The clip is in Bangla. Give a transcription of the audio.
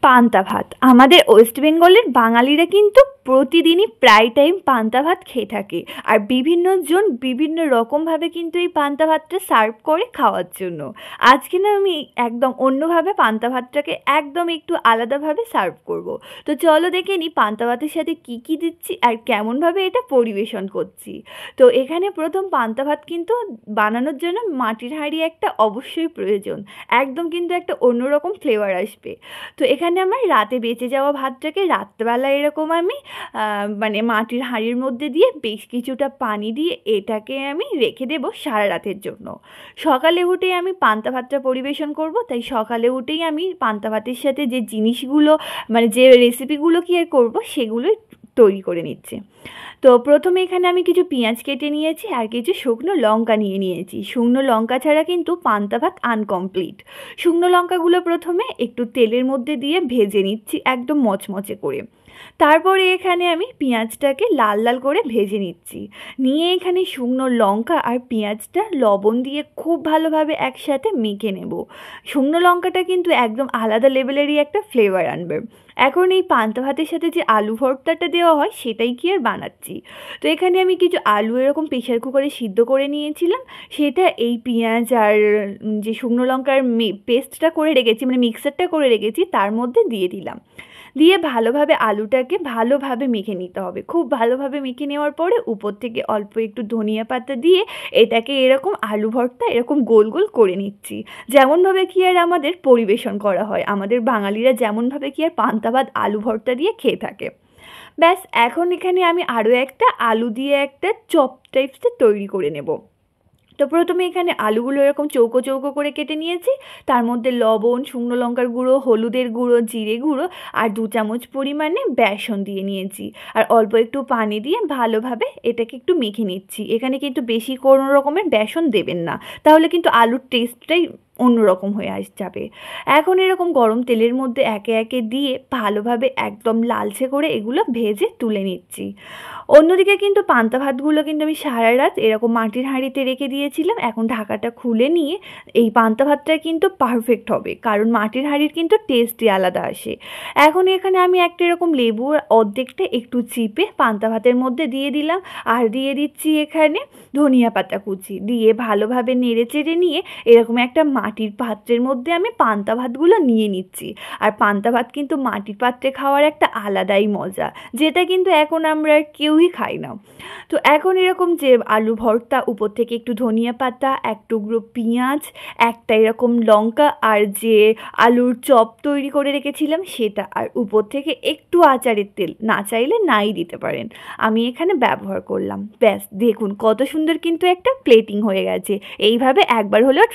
পান্তা ভাত আমাদের ওয়েস্ট বেঙ্গলের বাঙালিরা কিন্তু প্রতিদিনই প্রায় টাইম পান্তা ভাত খেয়ে থাকে। আর বিভিন্ন জন বিভিন্ন রকমভাবে কিন্তু এই পান্তা ভাতটা সার্ভ করে খাওয়ার জন্য। আজকে না আমি একদম অন্যভাবে পান্তা ভাতটাকে একদম একটু আলাদাভাবে সার্ভ করব। তো চলো দেখে নিই পান্তা ভাতের সাথে কি কি দিচ্ছি আর কেমনভাবে এটা পরিবেশন করছি। তো এখানে প্রথম পান্তা ভাত কিন্তু বানানোর জন্য মাটির হাঁড়ি একটা অবশ্যই প্রয়োজন। একদম কিন্তু একটা অন্যরকম ফ্লেভার আসবে। তো এখানে আমার রাতে বেঁচে যাওয়া ভাতটাকে রাত্রেবেলা এরকম আমি মানে মাটির হাঁড়ির মধ্যে দিয়ে বেশ কিছুটা পানি দিয়ে এটাকে আমি রেখে দেবো সারা রাতের জন্য। সকালে উঠে আমি পান্তা ভাতটা পরিবেশন করব, তাই সকালে উঠেই আমি পান্তা ভাতের সাথে যে জিনিসগুলো মানে যে রেসিপিগুলো কি আর করবো সেগুলোই তৈরি করে নিচ্ছি। তো প্রথমে এখানে আমি কিছু পেঁয়াজ কেটে নিয়েছি আর কিছু শুকনো লঙ্কা নিয়ে নিয়েছি। শুকনো লঙ্কা ছাড়া কিন্তু পান্তা ভাত আনকমপ্লিট। শুকনো লঙ্কাগুলো প্রথমে একটু তেলের মধ্যে দিয়ে ভেজে নিচ্ছি একদম মচমচে করে। তারপরে এখানে আমি পেঁয়াজটাকে লাল লাল করে ভেজে নিচ্ছি। নিয়ে এখানে শুকনো লঙ্কা আর পেঁয়াজটা লবণ দিয়ে খুব ভালোভাবে একসাথে মেখে নেব। শুকনো লঙ্কাটা কিন্তু একদম আলাদা লেভেলেরই একটা ফ্লেভার আনবে। এখন এই পান্তা ভাতের সাথে যে আলু ভর্তাটা দেওয়া হয় সেটাই কি আর বানাচ্ছি। তো এখানে আমি কিছু আলু এরকম প্রেশার কুকারে সিদ্ধ করে নিয়েছিলাম, সেটা এই পেঁয়াজ আর যে শুকনো লঙ্কার পেস্টটা করে রেখেছি মানে মিক্সারটা করে রেখেছি তার মধ্যে দিয়ে দিলাম। দিয়ে ভালোভাবে আলুটাকে ভালোভাবে মেখে নিতে হবে। খুব ভালোভাবে মেখে নেওয়ার পরে উপর থেকে অল্প একটু ধনিয়া পাতা দিয়ে এটাকে এরকম আলু ভর্তা এরকম গোল গোল করে নিচ্ছি। যেমনভাবে কি আর আমাদের পরিবেশন করা হয়, আমাদের বাঙালিরা যেমনভাবে কি আর পান্তা ভাত আলু ভর্তা দিয়ে খেয়ে থাকে। ব্যাস এখন এখানে আমি আরও একটা আলু দিয়ে একটা চপ টাইপসের তৈরি করে নেব। তো প্রথমে এখানে আলুগুলো এরকম চৌকো চৌকো করে কেটে নিয়েছি, তার মধ্যে লবণ, শুকনো লঙ্কার গুঁড়ো, হলুদের গুঁড়ো, জিরে গুঁড়ো আর 2 চামচ পরিমাণে বেসন দিয়ে নিয়েছি। আর অল্প একটু পানি দিয়ে ভালোভাবে এটাকে একটু মেখে নিচ্ছি। এখানে কিন্তু বেশি কোনো রকমের বেসন দেবেন না, তাহলে কিন্তু আলুর টেস্টটাই অন্যরকম হয়ে যাবে। এখন এরকম গরম তেলের মধ্যে একে একে দিয়ে ভালোভাবে একদম লালচে করে এগুলো ভেজে তুলে নিচ্ছি। অন্যদিকে কিন্তু পান্তা ভাতগুলো কিন্তু আমি সারা রাত এরকম মাটির হাঁড়িতে রেখে দিয়েছিলাম। এখন ঢাকাটা খুলে নিয়ে এই পান্তা ভাতটা কিন্তু পারফেক্ট হবে, কারণ মাটির হাঁড়ির কিন্তু টেস্টই আলাদা আসে। এখন এখানে আমি একটা এরকম লেবুর অর্ধেকটা একটু চিপে পান্তা ভাতের মধ্যে দিয়ে দিলাম আর দিয়ে দিচ্ছি এখানে ধনিয়া পাতা কুচি দিয়ে ভালোভাবে নেড়ে চেড়ে নিয়ে এরকম একটা মাটির পাত্রের মধ্যে আমি পান্তা ভাতগুলো নিয়ে নিচ্ছি। আর পান্তা ভাত কিন্তু মাটির পাত্রে খাওয়ার একটা আলাদাই মজা, যেটা কিন্তু এখন আমরা কেউই খাই না। তো এখন এরকম যে আলু ভর্তা, উপর থেকে একটু ধনিয়া পাতা, এক টুকরো পেঁয়াজ, একটা এরকম লঙ্কা আর যে আলুর চপ তৈরি করে রেখেছিলাম সেটা, আর উপর থেকে একটু আচারের তেল, না চাইলে নাই দিতে পারেন, আমি এখানে ব্যবহার করলাম। ব্যাস দেখুন কত সুন্দর কিন্তু একটা প্লেটিং হয়ে গেছে। এইভাবে একবার হলেও